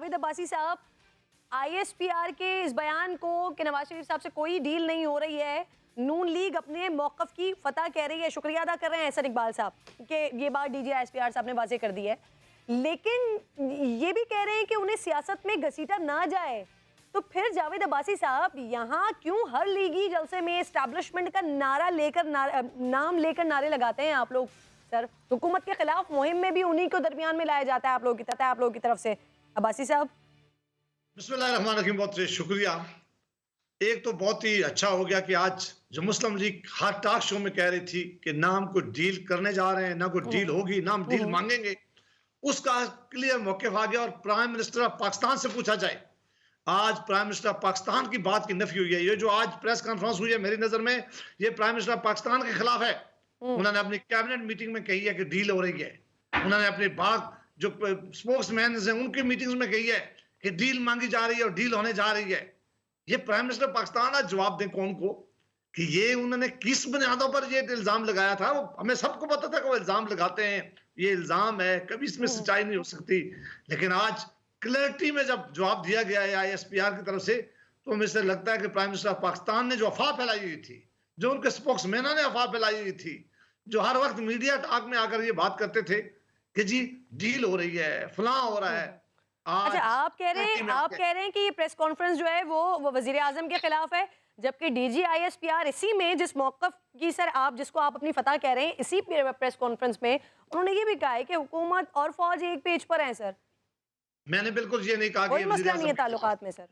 जावेद अब्बासी साहब, आईएसपीआर के इस बयान को कि नवाज शरीफ साहब से कोई डील नहीं हो रही है, नून लीग अपने मौक़िफ़ की फतह कह रही है, शुक्रिया अदा कर रहे हैं एहसन इकबाल साहब कि ये बात डीजी आईएसपीआर साहब ने वाज़ेह कर दी है, लेकिन ये भी कह रहे हैं कि उन्हें सियासत में घसीटा ना जाए। तो फिर जावेद अब्बासी साहब, यहाँ क्यों हर लीगी जलसे में एस्टैब्लिशमेंट का नारा लेकर नाम लेकर नारे लगाते हैं आप लोग? सर, हुकूमत के खिलाफ मुहिम में भी उन्हीं को दरमियान में लाया जाता है आप लोगों की तरफ से। अब्बासी साहब, बिस्मिल्लाहिर्रहमानिर्रहीम, बहुत शुक्रिया। एक तो बहुत ही अच्छा हो गया कि आज जो मुस्लिम लीग हर टॉक शो में कह रही थी कि ना हम कोई डील करने जा रहे हैं, ना कोई डील होगी, ना हम डील मांगेंगे, उसका क्लियर मौक़िफ़ आ गया। और प्राइम मिनिस्टर ऑफ पाकिस्तान से पूछा जाए, आज प्राइम मिनिस्टर ऑफ पाकिस्तान की बात की नफी हुई है। ये जो आज प्रेस कॉन्फ्रेंस हुई है, मेरी नजर में ये प्राइम मिनिस्टर ऑफ पाकिस्तान के खिलाफ है। उन्होंने अपनी कैबिनेट मीटिंग में कही है कि डील हो रही है। उन्होंने अपने बाग जो स्पोक्समैन हैं उनकी मीटिंग्स में कही है कि डील मांगी जा रही है और डील होने जा रही है। ये प्राइम मिनिस्टर पाकिस्तान आज जवाब दें कौन को कि ये उन्होंने किस बुनियादों पर ये इल्जाम लगाया था। वो हमें सबको पता था कि वो इल्जाम लगाते हैं, ये इल्जाम है, कभी इसमें सच्चाई नहीं हो सकती। लेकिन आज क्लैरिटी में जब जवाब दिया गया है आईएसपीआर की तरफ से, तो हमें से लगता है कि प्राइम मिनिस्टर ऑफ पाकिस्तान ने जो अफवाह फैलाई हुई थी, जो उनके स्पोक्समैनों ने अफवाह फैलाई हुई थी, जो हर वक्त मीडिया टॉक में आकर ये बात करते थे कि जी डील हो रही है, फलां हो रहा है। अच्छा, आप कह रहे हैं कि ये प्रेस कॉन्फ्रेंस जो है वो वजीर आजम के खिलाफ है, जबकि डीजी आईएसपीआर इसी में जिस मौक़िफ़ की सर आप जिसको आप अपनी फतह कह रहे हैं, इसी प्रेस कॉन्फ्रेंस में उन्होंने ये भी कहा है कि हुकूमत और फौज एक पेज पर हैं। सर, मैंने बिल्कुल ये नहीं कहा कि कोई मसला नहीं है ताल्लुकात में। सर,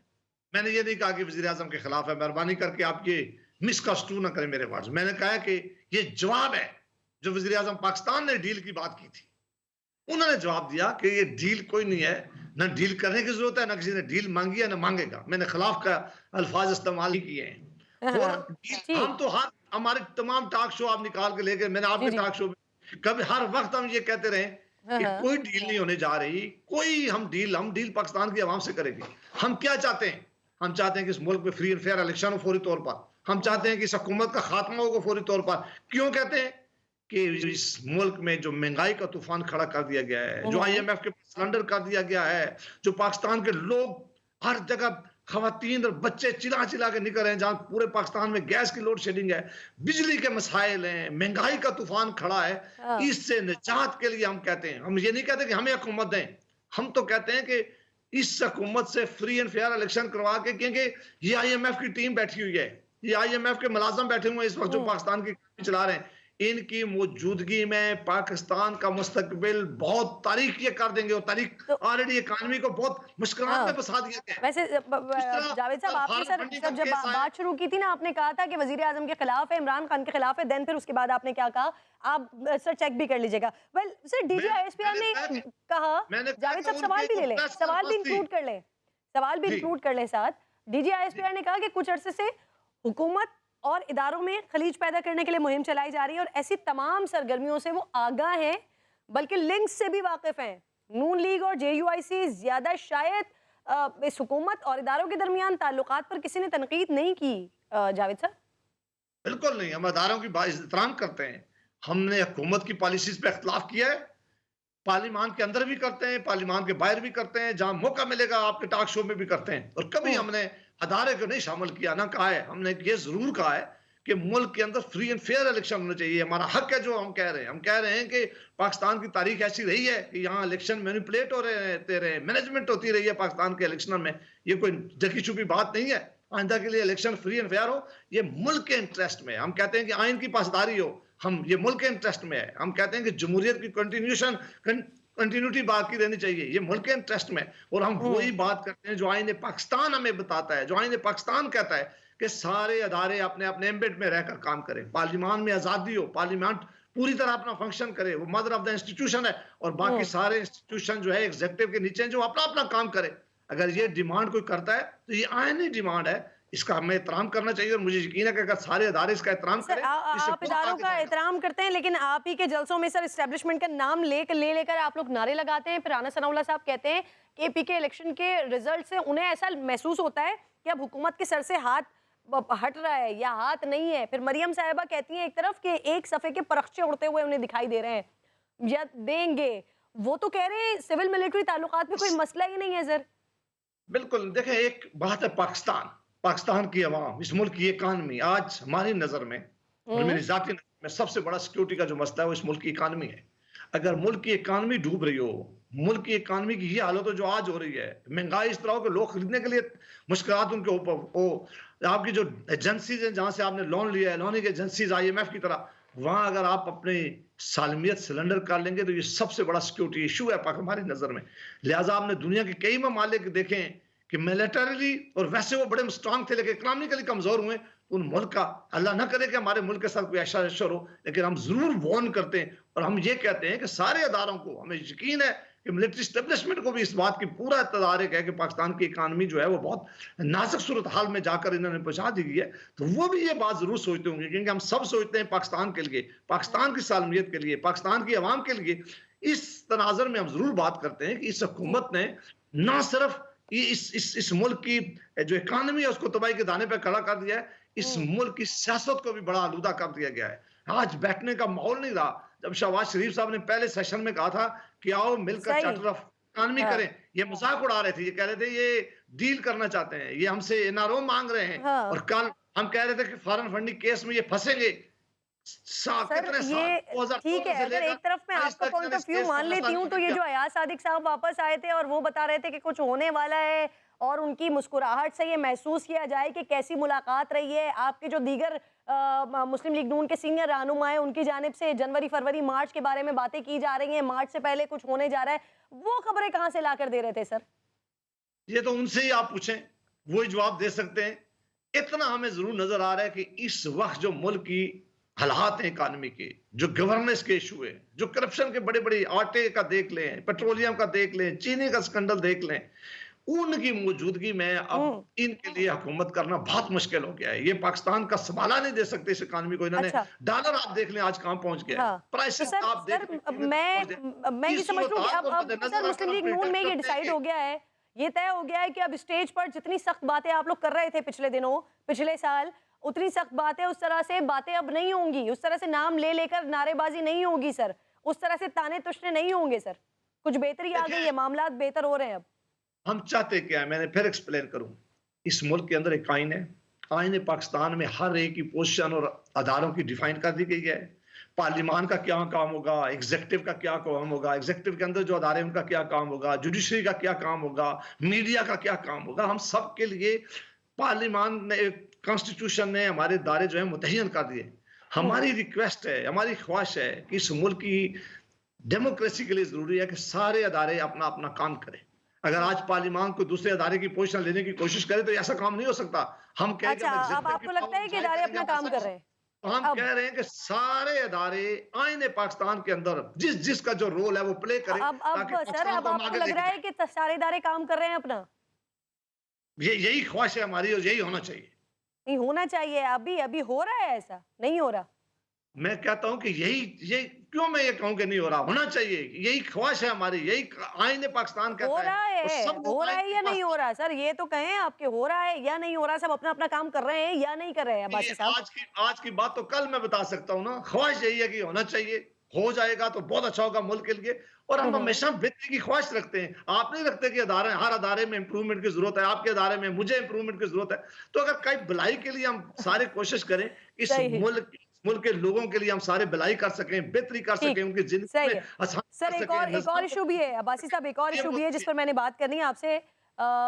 मैंने ये नहीं कहा कि वजीर आजम के खिलाफ है। मेहरबानी करके आप ये मिसकंस्ट्रू ना करें मेरे वर्ड्स। मैंने कहा कि ये जवाब है जो वजीर आजम पाकिस्तान ने डील की बात की थी। उन्होंने जवाब दिया कि ये डील कोई नहीं है, ना डील करने की जरूरत है, ना किसी ने डील मांगी है, ना मांगेगा। मैंने खिलाफ का अल्फाज इस्तेमाल ही किए हैं। और हम तो हमारे तमाम टॉक शो आप निकाल के लेके, मैंने आपके टॉक शो में कभी हर वक्त हम ये कहते रहे कि कोई डील नहीं होने जा रही, हम डील पाकिस्तान की आवाम से करेंगे। हम क्या चाहते हैं? हम चाहते हैं कि इस मुल्क में फ्री एंड फेयर इलेक्शन हो फौरी तौर पर। हम चाहते हैं कि इस हुकूमत का खात्मा हो फौरी तौर पर। क्यों कहते हैं कि इस मुल्क में जो महंगाई का तूफान खड़ा कर दिया गया है, जो आईएमएफ के सिलेंडर कर दिया गया है, जो पाकिस्तान के लोग हर जगह खवातीन और बच्चे चिल्ला चिल्ला के निकल रहे हैं, जहां पूरे पाकिस्तान में गैस की लोड शेडिंग है, बिजली के मसाइल हैं, महंगाई का तूफान खड़ा है, इससे निजात के लिए हम कहते हैं, हम ये नहीं कहते कि हमें हुकूमत दें, हम तो कहते हैं कि इस हुकूमत से फ्री एंड फेयर इलेक्शन करवा के, क्योंकि ये आईएमएफ की टीम बैठी हुई है, ये आईएमएफ के मुलाजम बैठे हुए हैं इस वक्त जो पाकिस्तान की चला रहे हैं। इनकी मौजूदगी में पाकिस्तान का मुस्तकबिल बहुत तारीख ये कर देंगे, और तारीख ऑलरेडी इकानमी को बहुत मुश्किलात में फंसा दिया गया। वैसे जावेद साहब, आपने सर जब बात शुरू की थी ना, आपने कहा था कि वजीर आजम के खिलाफ है, इमरान खान के खिलाफ है, देन फिर उसके बाद आपने क्या कहा, आप सर चेक भी कर लीजिएगा। वेल सर, डीजी आईएसपीआर ने कहा, जावेद साहब सवाल भी ले लें, सवाल भी इंक्लूड कर लें साथ। डीजी आईएसपीआर ने कहा कि कुछ अरसे से हुकूमत और इदारों में खलीज पैदा करने के लिए मुहिम चलाई जा रही है और ऐसी तमाम सरगर्मियों से वो आगाह हैं, बल्कि लिंक्स से भी वाकिफ हैं। नून लीग और जेयूआईसी ज्यादा शायद इस हुकूमत और इदारों के दरमियान ताल्लुकात पर किसी ने तनकीद नहीं की। जावेद साहब, बिल्कुल नहीं, हम इदारों की एहतराम करते हैं। हमने हुकूमत की पॉलिसीज पे इख्तलाफ किया है, पार्लियामान के अंदर भी करते हैं, पार्लियामान के बाहर भी करते हैं, जहां मौका मिलेगा आपके टॉक शो में भी करते हैं। और कभी हमने अदारे को नहीं शामिल किया, ना कहा है। हमने ये जरूर कहा है कि मुल्क के अंदर फ्री एंड फेयर इलेक्शन होना चाहिए, हमारा हक है। जो हम कह रहे हैं, हम कह रहे हैं कि पाकिस्तान की तारीख ऐसी रही है कि यहाँ इलेक्शन मैनिपुलेट हो रहे, मैनेजमेंट होती रही है पाकिस्तान के इलेक्शन में। ये कोई ढकी छुपी बात नहीं है। आइंदा के लिए इलेक्शन फ्री एंड फेयर हो, ये मुल्क के इंटरेस्ट में। हम कहते हैं कि आइन की पासदारी हो, हम ये मुल्क के इंटरेस्ट में है। हम कहते हैं कि जमहूरियत की कंटिन्यूटी बाकी रहनी चाहिए, ये मुल्क के इंटरेस्ट में। और हम वही बात करते हैं जो आईन पाकिस्तान हमें बताता है, जो आईन पाकिस्तान कहता है कि सारे अदारे अपने अपने एम्बेड में रहकर काम करें, पार्लियामान में आजादी हो, पार्लियामेंट पूरी तरह अपना फंक्शन करे, वो मदर ऑफ द इंस्टीट्यूशन है, और बाकी सारे इंस्टीट्यूशन जो है एग्जीक्यूटिव के नीचे जो अपना अपना काम करे। अगर ये डिमांड कोई करता है तो ये आईनी डिमांड है, इसका हमें एहतराम करना चाहिए। और मुझे यकीन है कि अगर सारे अदारे इसका एहतराम करें, आप इदारों का एहतराम करते हैं, लेकिन आप ही के जलसों में सर एस्टेब्लिशमेंट का नाम लेकर आप लोग नारे लगाते हैं। फिर राना सनाउल्लाह साहब कहते हैं कि पीके इलेक्शन के रिजल्ट से उन्हें ऐसा महसूस होता है कि अब हुकूमत के सर से हाथ हट रहा है या हाथ नहीं है। फिर मरियम साहिबा कहती हैं एक तरफ कि एक सफ़े के परख्चे उड़ते हुए उन्हें दिखाई दे रहे हैं या देंगे। वो तो कह रहे हैं सिविल मिलिट्री ताल्लुकात में कोई मसला ही नहीं है सर। बिल्कुल देखें, एक बात है पाकिस्तान, पाकिस्तान की अवाम, इस मुल्क की इकानमी आज हमारी नजर में और हम्म। मेरी जाती नजर में सबसे बड़ा सिक्योरिटी का जो मसला है वो इस मुल्क की इकानमी है। अगर मुल्क की इकानमी डूब रही हो, मुल्क की इकानमी की ये हालत हो जो आज हो रही है, महंगाई इस तरह हो कि लोग खरीदने के लिए मुश्किलात उनके ऊपर हो, आपकी जो एजेंसीज हैं जहां से आपने लोन लिया है, लोनिंग एजेंसीज आईएमएफ की तरह, वहां अगर आप अपनी सालमियत सिलेंडर कर लेंगे तो ये सबसे बड़ा सिक्योरिटी इशू है हमारी नजर में। लिहाजा आपने दुनिया के कई ममालिक देखें कि मिलिटरीली और वैसे वो बड़े स्ट्रांग थे लेकिन इकोनॉमिकली कमजोर हुए। उन मुल्क का अल्लाह ना करे कि हमारे मुल्क के साथ कोई ऐसा अशर हो, लेकिन हम जरूर वार्न करते हैं और हम ये कहते हैं कि सारे अदारों को हमें यकीन है कि मिलिट्री स्टेब्लिशमेंट को भी इस बात की पूरा तदारक है कि पाकिस्तान की इकानमी जो है वो बहुत नाजुक सूरत हाल में जाकर इन्होंने पहुंचा दी है। तो वो भी ये बात जरूर सोचते होंगे, क्योंकि हम सब सोचते हैं पाकिस्तान के लिए, पाकिस्तान की सालमियत के लिए, पाकिस्तान की आवाम के लिए। इस तनाजर में हम जरूर बात करते हैं कि इस हुकूमत ने ना सिर्फ इस मुल्क की जो इकानमी है उसको तबाही के दाने पर खड़ा कर दिया है, इस मुल्क की सियासत को भी बड़ा आलूदा कर दिया गया है। आज बैठने का माहौल नहीं रहा। जब शहबाज शरीफ साहब ने पहले सेशन में कहा था कि आओ मिलकर सही। चार्टर ऑफ इकानमी हाँ। करें, ये मजाक उड़ा रहे थे, ये कह रहे थे ये डील करना चाहते हैं, ये हमसे एनआरओ मांग रहे हैं, हाँ। और कल हम कह रहे थे कि फॉरेन फंडिंग केस में ये फंसेंगे। सर कितने साल, ये 2014 ठीक है, से अगर लेकर एक तरफ मैं आज आपका तक पॉइंट इन्होंने ऑफ इस व्यू केस मान का लेती फैसला हूँ, नहीं तो ये किया। जो अयाज सादिक साहब वापस आए थे और वो बता रहे थे कि कुछ होने वाला है, और उनकी मुस्कुराहट से ये महसूस किया जाए कि कैसी मुलाकात रही है। आपके जो दीगर मुस्लिम लीग नून के सीनियर रहनुमा हैं, उनकी जानिब से जनवरी, फरवरी, मार्च के बारे में बातें की जा रही हैं, मार्च से पहले कुछ होने जा रहा है, वो खबरें कहाँ से लाकर दे रहे थे सर? ये तो उनसे ही आप पूछें, वो ही जवाब दे सकते हैं। इतना हमें जरूर नजर आ रहा है कि इस वक्त जो मुल्क की हालात हैं इकानमी के, जो गवर्नेंस के इशू है, जो करप्शन के बड़े बड़े, आटे का देख लें, पेट्रोलियम का देख लें, चीनी का स्कैंडल देख लें, उनकी मौजूदगी में अब इनके लिए हुकूमत करना बहुत मुश्किल हो गया है। ये पाकिस्तान का संभाला नहीं दे सकते इस इकानमी को। इन्होंने अच्छा। डॉलर आप देख लें आज कहां पहुंच गया है, हाँ। तो प्राइसेस सर आप देख सर लें अब कितने तक पहुंच गए। मैं ये इस समझ लूं कि सूरत-हाल को अब मद्देनजर सर रखकर मुस्लिम हम लीग नून में ये प्रिटेंड डिसाइड करते हो हैं गया है, ये तय हो गया है कि अब स्टेज पर जितनी सख्त बातें आप लोग कर रहे थे पिछले दिनों, पिछले साल, उतनी सख्त बातें, उस तरह से बातें अब नहीं होंगी, उस तरह से नाम ले लेकर नारेबाजी नहीं होगी सर, उस तरह से ताने तुशने नहीं होंगे सर, कुछ बेहतरी आ गई है, मामलात बेहतर हो रहे हैं अब। हम चाहते क्या है, मैंने फिर एक्सप्लेन करूं। इस मुल्क के अंदर एक आइन है, आइन पाकिस्तान में हर एक की पोजीशन और अदारों की डिफाइन कर दी गई है। पार्लिमान का क्या काम होगा, एग्जीक्यूटिव का क्या काम होगा, एग्जीक्यूटिव के अंदर जो अदारे उनका क्या काम होगा, जुडिशरी का क्या काम होगा, मीडिया का क्या काम होगा। हम सब के लिए पार्लिमान ने, कॉन्स्टिट्यूशन ने हमारे दायरे जो है मुतय्यन कर दिए। हमारी रिक्वेस्ट है, हमारी ख्वाहिश है कि इस मुल्क की डेमोक्रेसी के लिए जरूरी है कि सारे अदारे अपना अपना काम करें। अगर आज पार्लिमान को दूसरे अदारे की पोजीशन लेने की कोशिश करे तो ऐसा काम नहीं हो सकता। हम कह अच्छा, अब आपको लगता है कि अदारे अपना काम कर रहे हैं? तो हम कह रहे हैं कि सारे अदारे आईने पाकिस्तान के अंदर जिस जिसका जो रोल है वो प्ले करें। अब सर अब आपको लग रहा है कि सारे इदारे काम कर रहे हैं अपना? ये यही ख्वाहिश है हमारी और यही होना चाहिए। नहीं होना चाहिए, अभी हो रहा है ऐसा? नहीं हो रहा? मैं कहता हूं कि ये क्यों मैं ये कहूं कि नहीं हो रहा, होना चाहिए, यही ख्वाहिश है हमारी, यही आईने पाकिस्तान कहता है। हो रहा है या नहीं हो रहा सर, ये तो कहें आपके हो रहा है या नहीं हो रहा, सब अपना अपना काम कर रहे हैं या नहीं कर रहे हैं अब्बासी साहब? आज की बात तो कल मैं बता सकता हूं ना। ख्वाहिश यही है कि होना चाहिए, हो जाएगा तो बहुत अच्छा होगा मुल्क के लिए, और हम हमेशा बेहतरी की ख्वाहिश रखते हैं। आप नहीं रखते कि अदारे, हर अदारे में इंप्रूवमेंट की जरूरत है, आपके अदारे में मुझे इंप्रूवमेंट की जरूरत है। तो अगर कई भलाई के लिए हम सारे कोशिश करें, इस मुल्क के लोगों के लिए हम सारे भलाई कर सकें, बेहतरी कर सकें, उनकी जिंदगी में आसान सर एक और इशू भी है अब्बासी साहब, एक और इशू भी है जिस पर मैंने बात करनी है आपसे।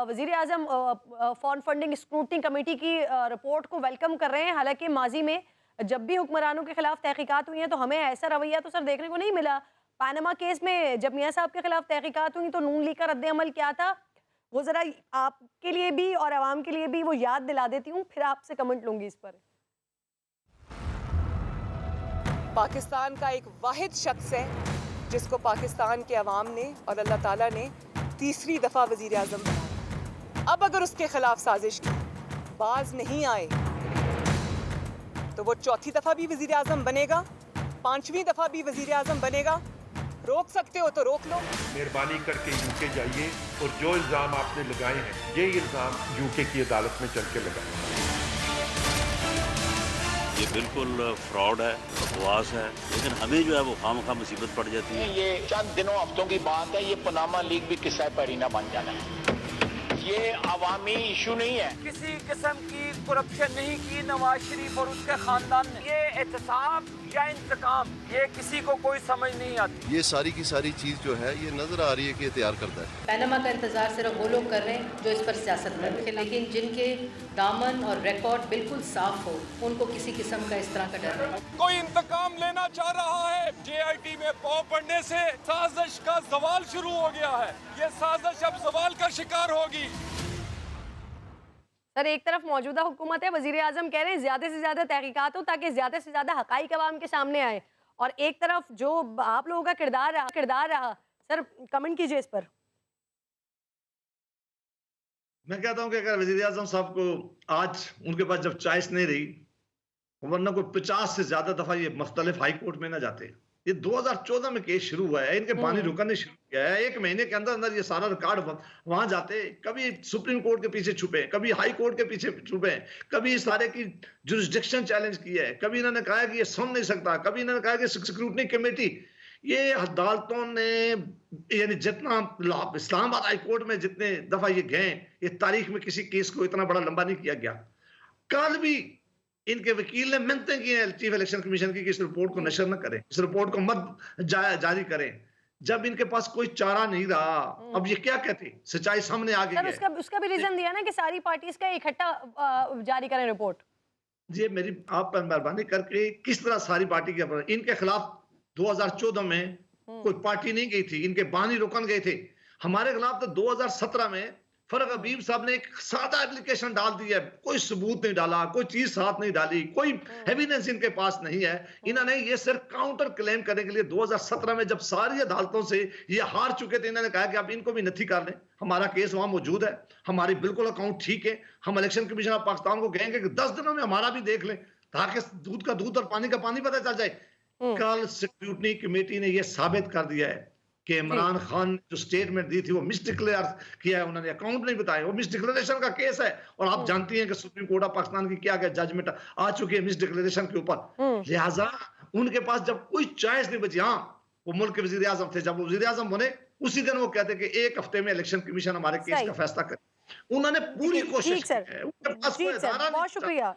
वजीर आजम फॉरेन फंडिंग स्क्रूटनी कमेटी की रिपोर्ट को वेलकम कर रहे हैं। हालांकि माजी में जब भी हुक्मरानों के खिलाफ तहकीकात हुई हैं तो हमें ऐसा रवैया तो सर देखने को नहीं मिला। पानामा केस में जब मियां साहब के खिलाफ तहकीकात हुई तो नून लीग का रद्द अमल क्या था, वो जरा आपके लिए भी और आवाम के लिए भी वो याद दिला देती हूँ, फिर आपसे कमेंट लूंगी इस पर। पाकिस्तान का एक वाहिद शख्स है जिसको पाकिस्तान के अवाम ने और अल्लाह ताला ने तीसरी दफ़ा वज़ीर आज़म बनाया। अब अगर उसके खिलाफ साजिश की बाज नहीं आए तो वो चौथी दफ़ा भी वज़ीर आज़म बनेगा, पांचवी दफ़ा भी वज़ीर आज़म बनेगा। रोक सकते हो तो रोक लो। मेहरबानी करके यूके जाइए और जो इल्ज़ाम आपने लगाए हैं ये इल्ज़ाम यूके की अदालत में चल के लगाए। ये बिल्कुल फ्रॉड है, बकवास है, लेकिन हमें जो है वो खामखा मुसीबत पड़ जाती है। ये चंद दिनों हफ्तों की बात है, ये पनामा लीग भी किस्सा पैरीना बन जाना है। ये अवामी इशू नहीं है। किसी किस्म की करप्शन नहीं की नवाज शरीफ और उसके खानदान ने। ये एहतसाब या इंतकाम, ये किसी को कोई समझ नहीं आती। ये सारी की सारी चीज जो है ये नजर आ रही है कि तैयार करता है। पैनामा का इंतजार सिर्फ वो लोग कर रहे हैं जो इस पर सियासत कर रहे हैं, लेकिन जिनके दामन और रिकॉर्ड बिल्कुल साफ हो, उनको किसी किस्म का इस तरह का डर नहीं। कोई इंतकाम लेना चाह रहा है। JIT में पौ पड़ने से साजिश का सवाल शुरू हो गया है। ये साजिश अब सवाल का शिकार होगी। सर, एक तरफ मौजूदा हुकूमत है, वजीर आजम कह रहे हैं ज्यादा से ज्यादा तहकीकात हो ताकि ज्यादा से ज्यादा हकाइक अवाम के सामने आए, और एक तरफ जो आप लोगों का किरदार रहा। सर, कमेंट कीजिए इस पर। मैं कहता हूं कि अगर वजीर आजम साहब को आज उनके पास जब चॉइस नहीं रही, वरना कोई 50 से ज्यादा दफा ये मुख्तलिफ हाई कोर्ट में ना जाते। ये 2014 में केस शुरू हुआ है, इनके बानी रुकन ने शुरू किया है, 1 महीने के अंदर अंदर ये सारा रिकॉर्ड वहां जाते। कभी सुप्रीम कोर्ट के पीछे छुपे, कभी हाई कोर्ट के पीछे छुपे, कभी इस सारे की जुरिस्डिक्शन चैलेंज की है, कभी इन्होंने कहा कि ये सुन नहीं सकता, कभी इन्होंने कहा कि स्क्रूटनी कमेटी। ये अदालतों ने यानी जितना इस्लामाबाद हाई कोर्ट में जितने दफा ये गए, ये तारीख में किसी केस को इतना बड़ा लंबा नहीं किया गया। कल भी इनके वकील ने मिन्नतें की हैं चीफ इलेक्शन कमीशन की कि इस रिपोर्ट को नशर न करें, इस रिपोर्ट को मत जारी करें, जब इनके पास कोई चारा नहीं रहा। अब ये क्या कहते, सच्चाई सामने आ गई है। उसका भी रीजन दिया ना कि सारी पार्टीज का इकट्ठा जारी करें रिपोर्ट। जी, मेरी आप पर मेहरबानी करके, किस तरह सारी पार्टी के इनके खिलाफ 2014 में कोई पार्टी नहीं गई थी, इनके बानी रुकन गए थे। हमारे खिलाफ तो 2017 में फरक हबीब साहब ने एक सादा एप्लीकेशन डाल दी है, कोई सबूत नहीं डाला, कोई चीज साथ नहीं डाली, कोई एविडेंस इनके पास नहीं है। इन्होंने ये सिर्फ काउंटर क्लेम करने के लिए 2017 में जब सारी अदालतों से ये हार चुके थे, इन्होंने कहा कि आप इनको भी नथी कर लें, हमारा केस वहां मौजूद है, हमारी बिल्कुल अकाउंट ठीक है, हम इलेक्शन कमीशन ऑफ पाकिस्तान को कहेंगे कि 10 दिनों में हमारा भी देख लें, ताकि दूध का दूध और पानी का पानी पता चल जाए। कल स्क्रूटनी कमेटी ने यह साबित कर दिया है कि इमरान खान जो स्टेटमेंट दी थी वो मिसडिक्लेयर किया है, उन्होंने अकाउंट नहीं बताए, वो मिसडिक्लेरेशन का केस है। और आप जानती हैं कि सुप्रीम कोर्ट ऑफ पाकिस्तान की क्या जजमेंट आ चुकी है मिसडिक्लेरेशन के ऊपर। लिहाजा उनके पास जब कोई चॉइस नहीं बची, हाँ वो मुल्क के वजीर आजम थे, जब वो वजीर आजम बने उसी दिन वो कहते कि 1 हफ्ते में इलेक्शन कमीशन हमारे केस का फैसला करे। उन्होंने पूरी कोशिश की है, उनके पास कोई अदारा नहीं। बहुत शुक्रिया।